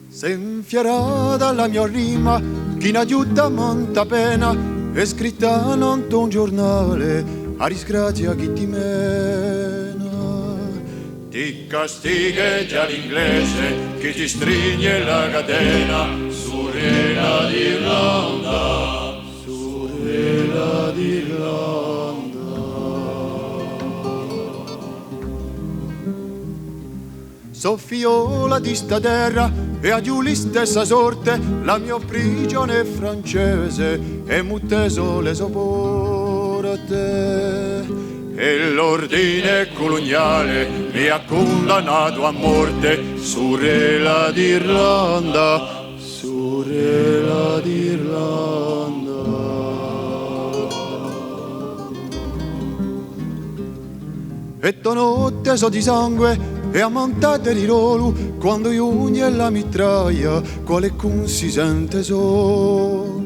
Se infiarata la mia rima, chi ne aiuta monta pena, è scritta non un giornale, a disgrazia chi ti mena. Ti castigherà l'inglese, chi ti stringe la catena, sorella d'Irlanda, sorella d'Irlanda. Soffiola di sta terra, e a Giuli stessa sorte, la mia prigione francese, e mutteso le sopporte. E l'ordine coloniale mi ha condannato a morte, sorella d'Irlanda, sorella d'Irlanda. E notte so di sangue, e a montate di rolo, quando gli uni e la mitraia, quale con si sente solo.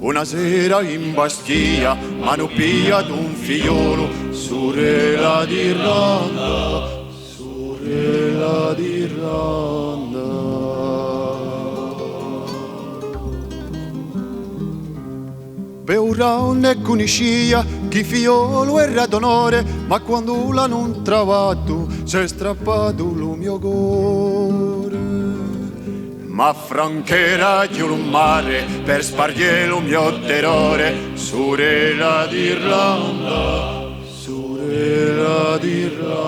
Una sera in Bastia, m'hanno pigliato un figliolo, sorella d'Irlanda, sorella d'Irlanda. Per un round e conoscia chi figliolo era d'onore, ma quando l'hanno trovato si è strappato il mio cuore. Ma franchera io un mare per spargere il mio terrore, sorella d'Irlanda, sorella d'Irlanda.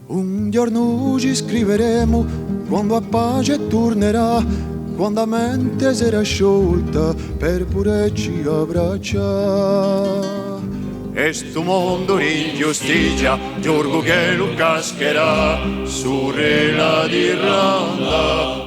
Un giorno ci scriveremo, quando a pace tornerà, quando la mente sarà sciolta per pure ci abbracciare. E sto mondo in giustizia, giorgo che lo cascherà, sorella d'Irlanda,